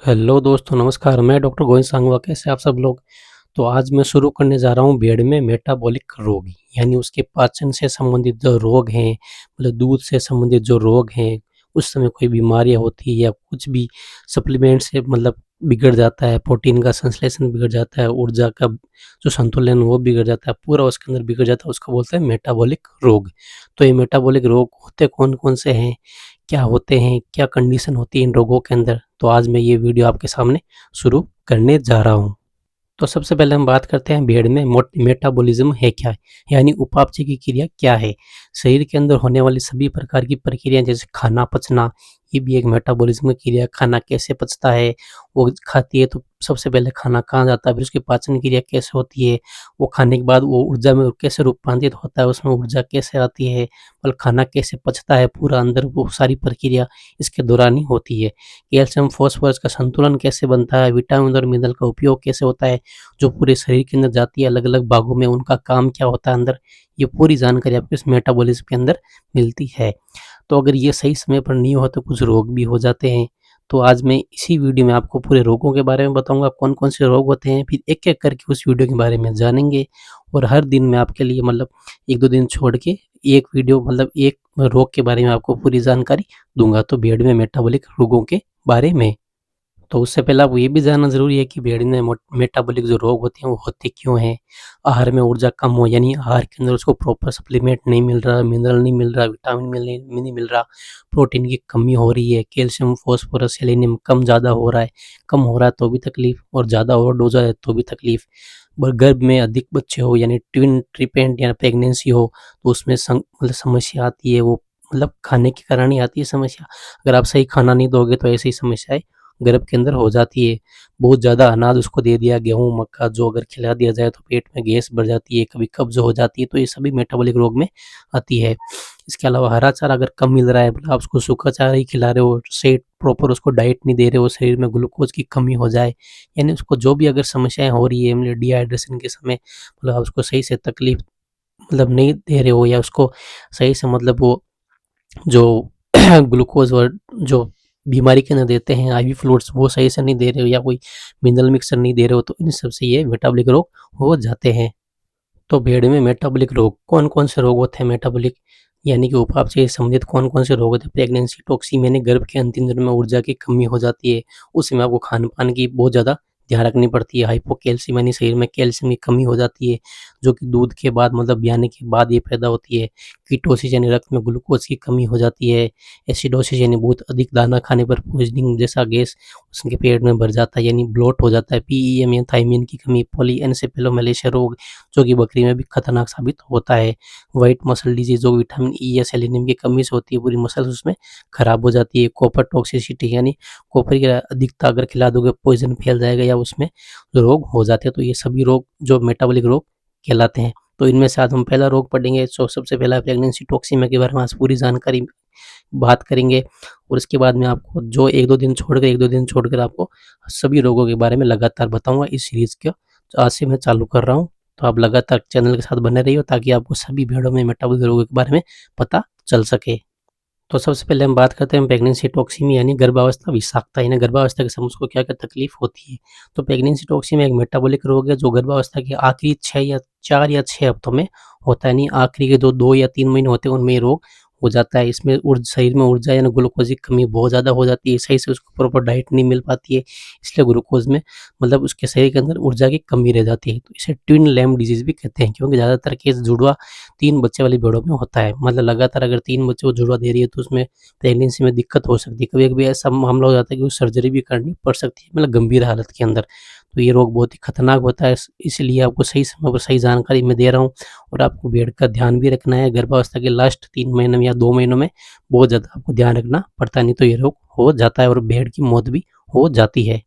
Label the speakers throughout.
Speaker 1: Hello दोस्तों, नमस्कार। मैं डॉक्टर गोविंद सांगवा। कैसे आप सब लोग? तो आज मैं शुरू करने जा रहा हूँ भेड़ में मेटाबॉलिक रोग, यानी उसके पाचन से संबंधित जो रोग हैं, मतलब दूध से संबंधित जो रोग हैं, उस समय कोई बीमारियाँ होती है या कुछ भी सप्लीमेंट से मतलब बिगड़ जाता है, प्रोटीन का संश्लेषण बिगड़ जाता है, ऊर्जा का जो संतुलन वो बिगड़ जाता है, पूरा उसके अंदर बिगड़ जाता है, उसको बोलते हैं मेटाबॉलिक रोग। तो ये मेटाबॉलिक रोग होते कौन-कौन से हैं? क्या होते हैं, क्या कंडीशन होती है इन रोगों के अंदर, तो आज मैं ये वीडियो आपके सामने शुरू करने जा रहा हूँ। तो सबसे पहले हम बात करते हैं भेड़ में मेटाबॉलिज्म है क्या? यानी उपापचय की क्रिया क्या है? शरीर के अंदर होने वाली सभी प्रकार की प्रक्रियाएँ जैसे खाना पचना, ये भी एक मेटाबॉलिज्म की क्रिया है। खाना कैसे पचता है? वो खाती है तो सबसे पहले खाना कहाँ जाता है? फिर उसकी पाचन क्रिया कैसे होती है? वो खाने के बाद वो ऊर्जा में कैसे रूपांतरित होता है? उसमें ऊर्जा कैसे आती है? और खाना कैसे पचता है पूरा अंदर, वो सारी प्रक्रिया इसके दौरान ही होती है। कैल्शियम, फास्फोरस का संतुलन कैसे बनता है? विटामिन और मिनरल का उपयोग कैसे होता है? जो पूरे शरीर के अंदर जाती है अलग-अलग भागों में, उनका काम क्या होता है अंदर, ये पूरी जानकारी आपको इस मेटाबॉलिज़्म के अंदर मिलती है। तो अगर ये सही समय पर नहीं हो तो कुछ रोग भी हो जाते हैं। तो आज मैं इसी वीडियो में आपको पूरे रोगों के बारे में बताऊँगा, कौन-कौन से रोग होते हैं, फिर एक-एक करके उस वीडियो के बारे में जानेंगे और हर दिन मैं आपके लिए मतलब 1-2 दिन छोड़ के एक वीडियो मतलब एक रोग के बारे में आपको पूरी जानकारी दूँगा। तो भेड़ में मेटाबॉलिक रोगों के बारे में। तो उससे पहले आपको ये भी जानना ज़रूरी है कि भेड़ में मेटाबॉलिक जो रोग होते हैं वो होते क्यों हैं? आहार में ऊर्जा कम हो, यानी आहार के अंदर उसको प्रॉपर सप्लीमेंट नहीं मिल रहा, मिनरल नहीं मिल रहा, विटामिन नहीं मिल रहा, प्रोटीन की कमी हो रही है, कैल्शियम, फास्फोरस, सेलेनियम कम ज़्यादा हो रहा है, कम हो रहा है तो भी तकलीफ़ और ज़्यादा ओवरडोज़ है तो भी तकलीफ़। गर्भ में अधिक बच्चे हो यानी ट्विन ट्रिपेंट या प्रेगनेंसी हो तो उसमें मतलब समस्या आती है, वो मतलब खाने के कारण ही आती है समस्या। अगर आप सही खाना नहीं दोगे तो ऐसी समस्याएँ गर्भ के अंदर हो जाती है। बहुत ज़्यादा अनाज उसको दे दिया, गेहूँ, मक्का जो अगर खिला दिया जाए तो पेट में गैस बढ़ जाती है, कभी कब्ज़ हो जाती है, तो ये सभी मेटाबॉलिक रोग में आती है। इसके अलावा हरा चारा अगर कम मिल रहा है, मतलब आप उसको सूखा चारा ही खिला रहे हो, सही प्रॉपर उसको डाइट नहीं दे रहे हो, शरीर में ग्लूकोज़ की कमी हो जाए, यानी उसको जो भी अगर समस्याएँ हो रही है मतलब डिहाइड्रेशन के समय, मतलब आप उसको सही से तकलीफ़ मतलब नहीं दे रहे हो या उसको सही से मतलब वो जो ग्लूकोज़ और जो बीमारी के अंदर देते हैं आईवी फ्लूइड्स वो सही से नहीं दे रहे हो या कोई मिनरल मिक्सचर नहीं दे रहे हो तो इन सब से ये मेटाबॉलिक रोग हो जाते हैं। तो भेड़ में मेटाबॉलिक रोग कौन-कौन से रोग होते हैं मेटाबॉलिक, यानी कि उपापचय से संबंधित कौन-कौन से रोग होते हैं? प्रेगनेंसी, टॉक्सी यानी गर्भ के अंतिम दिनों में ऊर्जा की कमी हो जाती है। उस समय आपको खान-पान की बहुत ज़्यादा ध्यान रखनी पड़ती है। हाइपोकैल्शियम यानी शरीर में कैल्शियम की कमी हो जाती है, जो कि दूध के बाद मतलब ब्याने के बाद ये पैदा होती है। कीटोसिस यानी रक्त में ग्लूकोज़ की कमी हो जाती है। एसिडोसिस यानी बहुत अधिक दाना खाने पर पॉइज़निंग जैसा गैस उसके पेट में भर जाता है, यानी ब्लोट हो जाता है। पीईएम या थायमिन की कमी, पॉलीएन्सेफेलोमैलाइसिया रोग जो कि बकरी में भी खतरनाक साबित होता है। व्हाइट मसल डिजीज़ जो विटामिन ई या सेलेनियम की कमी से होती है, पूरी मसल्स उसमें खराब हो जाती है। कॉपर टॉक्सिसिटी यानी कॉपर की अधिकता अगर खिला दोगे पॉइज़न फैल जाएगा या उसमें रोग हो जाते हैं। तो ये सभी रोग जो मेटाबॉलिक रोग कहलाते हैं। तो इनमें से आज हम पहला रोग पढ़ेंगे, सो सबसे पहला प्रेगनेंसी टॉक्सिमिया के बारे में आज पूरी जानकारी बात करेंगे और इसके बाद में आपको जो 1-2 दिन छोड़कर 1-2 दिन छोड़कर आपको सभी रोगों के बारे में लगातार बताऊँगा। इस सीरीज़ को आज से मैं चालू कर रहा हूँ, तो आप लगातार चैनल के साथ बने रहिए ताकि आपको सभी भेड़ों में मेटाबॉलिक रोगों के बारे में पता चल सके। तो सबसे पहले हम बात करते हैं प्रेगनेंसी टॉक्सिमिया यानी गर्भावस्था विषाक्तता, यानी गर्भावस्था के समय उसको क्या-क्या तकलीफ होती है। तो प्रेगनेंसी टॉक्सिमिया एक मेटाबॉलिक रोग है जो गर्भावस्था के आखिरी 6 या 4 या 6 हफ्तों में होता है, यानी आखिरी के जो 2 या 3 महीने होते हैं उनमें ये रोग हो जाता है। इसमें शरीर में ऊर्जा यानी ग्लूकोज़ की कमी बहुत ज़्यादा हो जाती है, सही से उसको प्रॉपर डाइट नहीं मिल पाती है, इसलिए ग्लूकोज़ में मतलब उसके शरीर के अंदर ऊर्जा की कमी रह जाती है। तो इसे ट्विन लैम्प डिजीज़ भी कहते हैं, क्योंकि ज़्यादातर केस जुड़वा 3 बच्चे वाली भेड़ों में होता है। मतलब लगातार अगर 3 बच्चे को जुड़वा दे रही है तो उसमें प्रेगनेंसी में दिक्कत हो सकती है। कभी-कभी ऐसा मामला हो जाता है कि सर्जरी भी करनी पड़ सकती है, मतलब गंभीर हालत के अंदर। तो ये रोग बहुत ही खतरनाक होता है, इसलिए आपको सही समय पर सही जानकारी मैं दे रहा हूँ और आपको भेड़ का ध्यान भी रखना है। गर्भावस्था के लास्ट 3 महीने में या 2 महीनों में बहुत ज़्यादा आपको ध्यान रखना पड़ता है, नहीं तो ये रोग हो जाता है और भेड़ की मौत भी हो जाती है।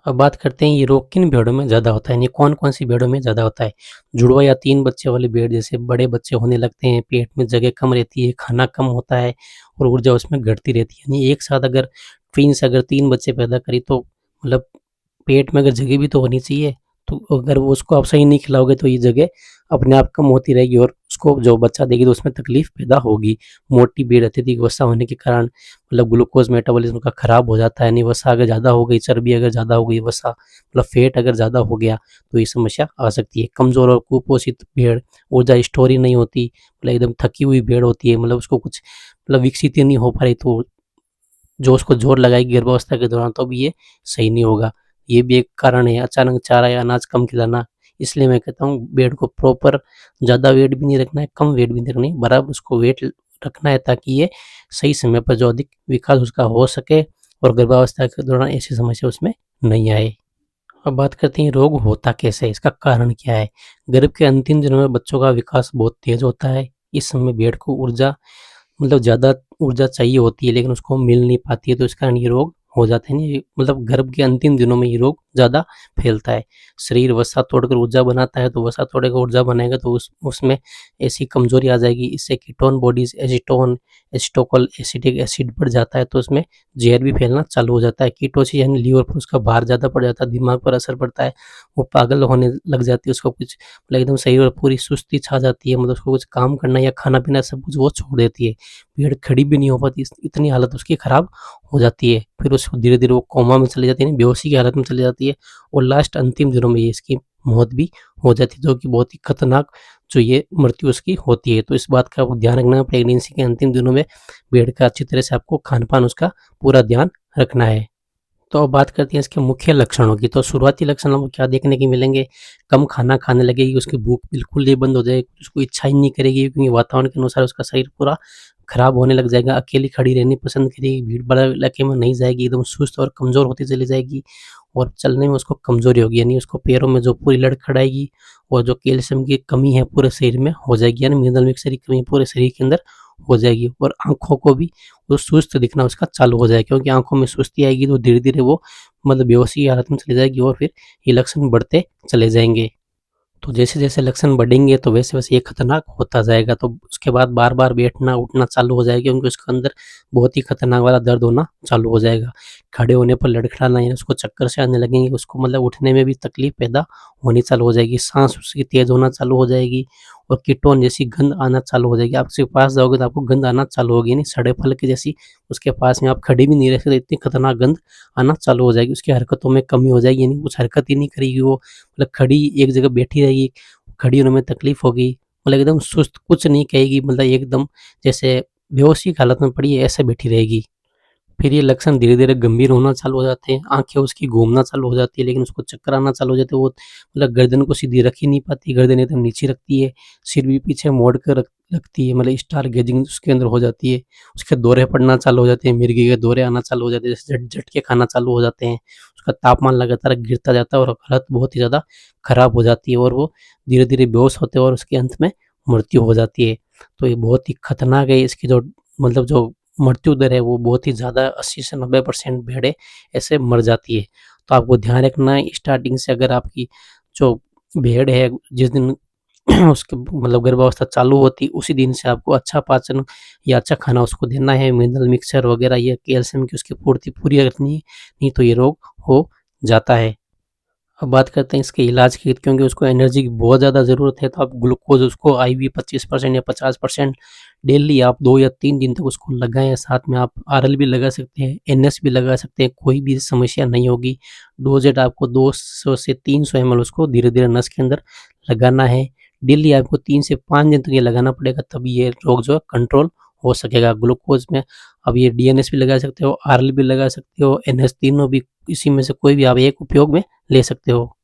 Speaker 1: अब बात करते हैं ये रोग किन भेड़ों में ज़्यादा होता है, यानी कौन-कौन सी भेड़ों में ज़्यादा होता है। जुड़वा या 3 बच्चे वाली भेड़ जैसे बड़े बच्चे होने लगते हैं, पेट में जगह कम रहती है, खाना कम होता है और ऊर्जा उसमें घटती रहती है। यानी एक साथ अगर ट्विन्स अगर 3 बच्चे पैदा करी तो मतलब पेट में अगर जगह भी तो होनी चाहिए, तो अगर वो उसको आप सही नहीं खिलाओगे तो ये जगह अपने आप कम होती रहेगी और उसको जो बच्चा देगी तो उसमें तकलीफ पैदा होगी। मोटी भेड़ अत्यधिक वसा होने के कारण मतलब ग्लूकोज मेटाबॉलिज्म का खराब हो जाता है। यानी वसा अगर ज़्यादा हो गई, चर्बी अगर ज़्यादा हो गई, वसा मतलब फैट अगर ज़्यादा हो गया तो ये समस्या आ सकती है। कमज़ोर और कुपोषित भेड़, ऊर्जा स्टोर ही नहीं होती, मतलब एकदम थकी हुई भेड़ होती है, मतलब उसको कुछ मतलब विकसित ही नहीं हो पा रही, तो जो उसको जोर लगाएगी गर्भावस्था के दौरान तो भी ये सही नहीं होगा। ये भी एक कारण है अचानक चारा या अनाज कम खिलाना। इसलिए मैं कहता हूँ भेड़ को प्रॉपर ज़्यादा वेट भी नहीं रखना है, कम वेट भी नहीं रखनी है, बराबर उसको वेट रखना है ताकि ये सही समय पर जो अधिक विकास उसका हो सके और गर्भावस्था के दौरान ऐसी समस्या उसमें नहीं आए। अब बात करते हैं रोग होता कैसे है, इसका कारण क्या है। गर्भ के अंतिम दिनों में बच्चों का विकास बहुत तेज होता है। इस समय भेड़ को ऊर्जा मतलब ज़्यादा ऊर्जा चाहिए होती है लेकिन उसको मिल नहीं पाती है, तो इस कारण ये रोग हो जाते हैं। ये मतलब गर्भ के अंतिम दिनों में ये रोग ज़्यादा फैलता है। शरीर वसा तोड़कर ऊर्जा बनाता है, तो वसा तोड़कर ऊर्जा बनाएगा तो उसमें ऐसी कमजोरी आ जाएगी। इससे कीटोन बॉडीज, एजीटोन, एसिटोकल एसिटिक एसिड बढ़ जाता है, तो उसमें जहर भी फैलना चालू हो जाता है। कीटोसिस यानी लीवर पर उसका भार ज़्यादा पड़ जाता है, दिमाग पर असर पड़ता है, वो पागल होने लग जाती है, उसको कुछ मतलब एकदम शरीर पर पूरी सुस्ती छा जाती है, मतलब उसको कुछ काम करना या खाना पीना सब कुछ वो छोड़ देती है। भेड़ खड़ी भी नहीं हो पाती, इतनी हालत उसकी खराब हो जाती है। फिर उसको धीरे-धीरे वो कोमा में चली जाती है, बेहोशी की हालत में चली जाती है और लास्ट अंतिम दिनों में ये इसकी मौत भी हो जाती है, जो कि बहुत ही खतरनाक जो ये मृत्यु उसकी होती है। तो इस बात का आपको ध्यान रखना है, प्रेगनेंसी के अंतिम दिनों में भेड़ का अच्छी तरह से आपको खान-पान उसका पूरा ध्यान रखना है। तो अब बात करते हैं इसके मुख्य लक्षणों की। तो शुरुआती लक्षण हमको क्या देखने को मिलेंगे? कम खाना खाने लगेगी, उसकी भूख बिल्कुल ही बंद हो जाएगी, उसको इच्छा ही नहीं करेगी क्योंकि वातावरण के अनुसार उसका शरीर पूरा खराब होने लग जाएगा, अकेली खड़ी रहनी पसंद करेगी, भीड़-भाड़ इलाके में नहीं जाएगी, एकदम सुस्त और कमज़ोर होती चली जाएगी और चलने में उसको कमज़ोरी होगी, यानी उसको पैरों में जो पूरी लड़खड़ाएगी और जो कैल्शियम की कमी है पूरे शरीर में हो जाएगी, यानी मिनरल मिक्सचर की कमी पूरे शरीर के अंदर हो जाएगी और आँखों को भी वो सुस्त दिखना उसका चालू हो जाएगा, क्योंकि आँखों में सुस्ती आएगी तो धीरे-धीरे वो मतलब बेहोशी की हालत में चली जाएगी और फिर ये लक्षण बढ़ते चले जाएँगे। तो जैसे-जैसे लक्षण बढ़ेंगे तो वैसे-वैसे ये खतरनाक होता जाएगा, तो उसके बाद बार-बार बैठना-उठना चालू हो जाएगा, क्योंकि उसके अंदर बहुत ही खतरनाक वाला दर्द होना चालू हो जाएगा। खड़े होने पर लड़खड़ाना यानी उसको चक्कर से आने लगेंगे, उसको मतलब उठने में भी तकलीफ पैदा होनी चालू हो जाएगी, साँस उसकी तेज़ होना चालू हो जाएगी और कीटोन जैसी गंध आना चालू हो जाएगी। आप उसके पास जाओगे तो आपको गंध आना चालू होगी, यानी सड़े फल की जैसी उसके पास में आप खड़े भी नहीं रह सकते, इतनी खतरनाक गंध आना चालू हो जाएगी। उसकी हरकतों में कमी हो जाएगी, यानी कुछ हरकत ही नहीं करेगी वो, मतलब खड़ी एक जगह बैठी रहेगी, खड़ी होने में तकलीफ होगी, मतलब एकदम सुस्त, कुछ नहीं कहेगी, मतलब एकदम जैसे बेहोशी की हालत में पड़ी है ऐसे बैठी रहेगी। फिर ये लक्षण धीरे-धीरे गंभीर होना चालू हो जाते हैं, आँखें उसकी घूमना चालू हो जाती है, लेकिन उसको चक्कर आना चालू हो जाते हैं, वो मतलब गर्दन को सीधी रख ही नहीं पाती, गर्दन एकदम नीचे रखती है, सिर भी पीछे मोड़ कर रखती है, मतलब स्टार गेजिंग उसके अंदर हो जाती है, उसके दौरे पड़ना चालू हो जाते हैं, मिर्गी के दौरे आना चालू हो जाते हैं, जैसे झटके खाना चालू हो जाते हैं, उसका तापमान लगातार गिरता जाता है और हालत बहुत ही ज़्यादा खराब हो जाती है और वो धीरे-धीरे बेहोश होते हैं और उसके अंत में मृत्यु हो जाती है। तो ये बहुत ही खतरनाक है, इसकी जो मतलब जो मृत्यु दर है वो बहुत ही ज़्यादा 80 से 90% भेड़ें ऐसे मर जाती है। तो आपको ध्यान रखना है स्टार्टिंग से, अगर आपकी जो भेड़ है जिस दिन उसके मतलब गर्भावस्था चालू होती उसी दिन से आपको अच्छा पाचन या अच्छा खाना उसको देना है, मिनरल मिक्सचर वगैरह या कैल्शियम की उसकी पूर्ति पूरी रखनी है, नहीं तो ये रोग हो जाता है। अब बात करते हैं इसके इलाज की, क्योंकि उसको एनर्जी की बहुत ज़्यादा ज़रूरत है, तो आप ग्लूकोज़ उसको आईवी 25% या 50% डेली आप 2 या 3 दिन तक उसको लगाएँ। साथ में आप आरएल भी लगा सकते हैं, एनएस भी लगा सकते हैं, कोई भी समस्या नहीं होगी। डोज़ेट आपको 200 से 300 एमएल उसको धीरे-धीरे नस के अंदर लगाना है। डेली आपको 3 से 5 दिन तक ये लगाना पड़ेगा, तभी ये रोग जो है कंट्रोल हो सकेगा। ग्लूकोज़ में अब ये डीएनएस भी लगा सकते हो, आरएल भी लगा सकते हो, एनएस, तीनों भी, इसी में से कोई भी आप एक उपयोग में ले सकते हो।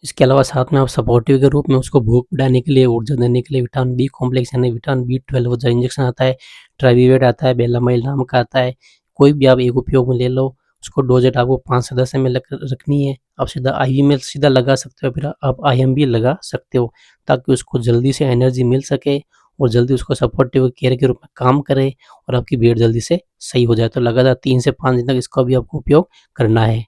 Speaker 1: इसके अलावा साथ में आप सपोर्टिव के रूप में उसको भूख बढ़ाने के लिए, ऊर्जा देने के लिए विटामिन बी कॉम्प्लेक्स यानी विटामिन बी 12 जो इंजेक्शन आता है, ट्राइवीवेट आता है, बेलामाइल नाम का आता है, कोई भी आप एक उपयोग में ले लो। उसको डोजेट आपको 5 से 10 एमएल रखनी है। आप सीधा आईवी में सीधा लगा सकते हो, फिर आप आईएम भी लगा सकते हो, ताकि उसको जल्दी से एनर्जी मिल सके और जल्दी उसको सपोर्टिव केयर के रूप में काम करे और आपकी भेड़ जल्दी से सही हो जाए। तो लगातार 3 से 5 दिन तक इसका भी आपको उपयोग करना है।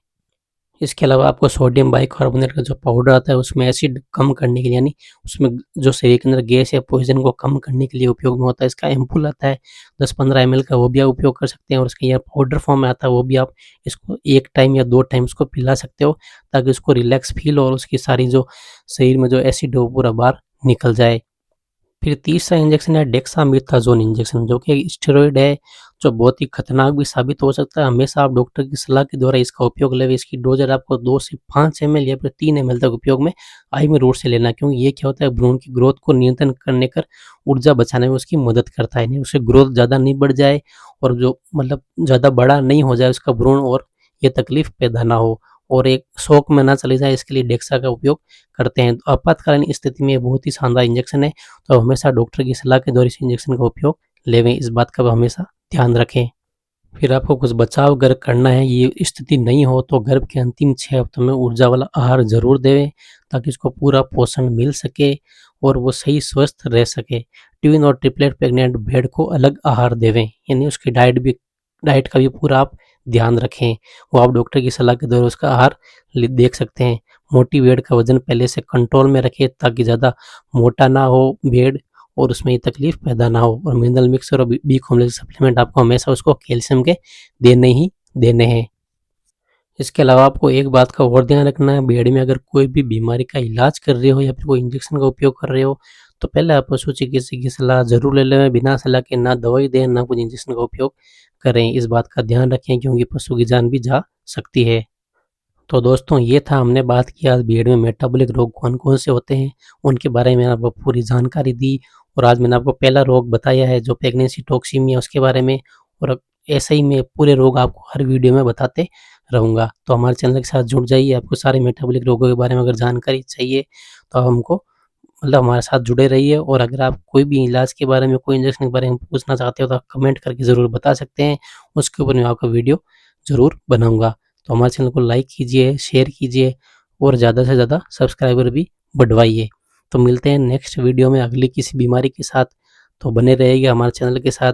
Speaker 1: इसके अलावा आपको सोडियम बाइकार्बोनेट का जो पाउडर आता है उसमें एसिड कम करने के लिए, यानी उसमें जो शरीर के अंदर गैस या पॉइजन को कम करने के लिए उपयोग में होता है। इसका एम्पूल आता है 10-15 ml का, वो भी आप उपयोग कर सकते हैं। और इसका यह पाउडर फॉर्म में आता है, वो भी आप इसको 1 टाइम या 2 टाइम इसको पिला सकते हो, ताकि उसको रिलैक्स फील हो और उसकी सारी जो शरीर में जो एसिड है वो पूरा बाहर निकल जाए। फिर तीसरा इंजेक्शन है डेक्सामेथासोन इंजेक्शन, जो कि स्टेरॉइड है, जो बहुत ही खतरनाक भी साबित हो सकता है। हमेशा आप डॉक्टर की सलाह के द्वारा इसका उपयोग लें। इसकी डोज आपको 2 से 5 ml या फिर 3 ml तक उपयोग में आई में रूट से लेना है, क्योंकि ये क्या होता है, भ्रूण की ग्रोथ को नियंत्रण करने कर ऊर्जा बचाने में उसकी मदद करता है। नहीं उससे ग्रोथ ज़्यादा नहीं बढ़ जाए और जो मतलब ज़्यादा बड़ा नहीं हो जाए उसका भ्रूण, और ये तकलीफ पैदा ना हो और एक शौक में ना चले जाए, इसके लिए डेक्सा का उपयोग करते हैं। तो आपातकालीन स्थिति में ये बहुत ही शानदार इंजेक्शन है, तो हमेशा डॉक्टर की सलाह के द्वारा इस इंजेक्शन का उपयोग लेवें, इस बात का हमेशा ध्यान रखें। फिर आपको कुछ बचाव अगर करना है, ये स्थिति नहीं हो, तो गर्भ के अंतिम 6 हफ्तों में ऊर्जा वाला आहार ज़रूर दें, ताकि उसको पूरा पोषण मिल सके और वो सही स्वस्थ रह सके। ट्विन और ट्रिपलेट प्रेग्नेंट भेड़ को अलग आहार देवें, यानी उसकी डाइट का भी पूरा आप ध्यान रखें। वो आप डॉक्टर की सलाह के द्वारा उसका आहार देख सकते हैं। मोटी भेड़ का वजन पहले से कंट्रोल में रखें, ताकि ज़्यादा मोटा ना हो भेड़ और उसमें ये तकलीफ पैदा ना हो। और मिनरल मिक्सर और बी कॉम्प्लेक्स सप्लीमेंट आपको हमेशा उसको कैल्शियम के देने ही देने हैं। इसके अलावा आपको एक बात का और ध्यान रखना है, भेड़ में अगर कोई भी बीमारी का इलाज कर रहे हो या फिर कोई इंजेक्शन का उपयोग कर रहे हो, तो पहले आप पशु चिकित्सक की सलाह ज़रूर ले लें। बिना सलाह के ना दवाई दें, ना कुछ इंजेक्शन का उपयोग करें। इस बात का ध्यान रखें, क्योंकि पशु की जान भी जा सकती है। तो दोस्तों, ये था, हमने बात की आज भेड़ में मेटाबॉलिक रोग कौन-कौन से होते हैं, उनके बारे में आपको पूरी जानकारी दी। और आज मैंने आपको पहला रोग बताया है जो प्रेग्नेंसी टॉक्सिमिया, उसके बारे में। और ऐसे ही मैं पूरे रोग आपको हर वीडियो में बताते रहूँगा। तो हमारे चैनल के साथ जुड़ जाइए। आपको सारे मेटाबॉलिक रोगों के बारे में अगर जानकारी चाहिए, तो आप हमको मतलब हमारे साथ जुड़े रहिए। और अगर आप कोई भी इलाज के बारे में, कोई इंजेक्शन के बारे में पूछना चाहते हो, तो आप कमेंट करके ज़रूर बता सकते हैं। उसके ऊपर मैं आपका वीडियो ज़रूर बनाऊँगा। तो हमारे चैनल को लाइक कीजिए, शेयर कीजिए और ज़्यादा से ज़्यादा सब्सक्राइबर भी बढ़वाइए। तो मिलते हैं नेक्स्ट वीडियो में अगली किसी बीमारी के साथ। तो बने रहिए हमारे चैनल के साथ।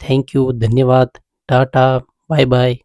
Speaker 1: थैंक यू, धन्यवाद, टाटा, बाय बाय।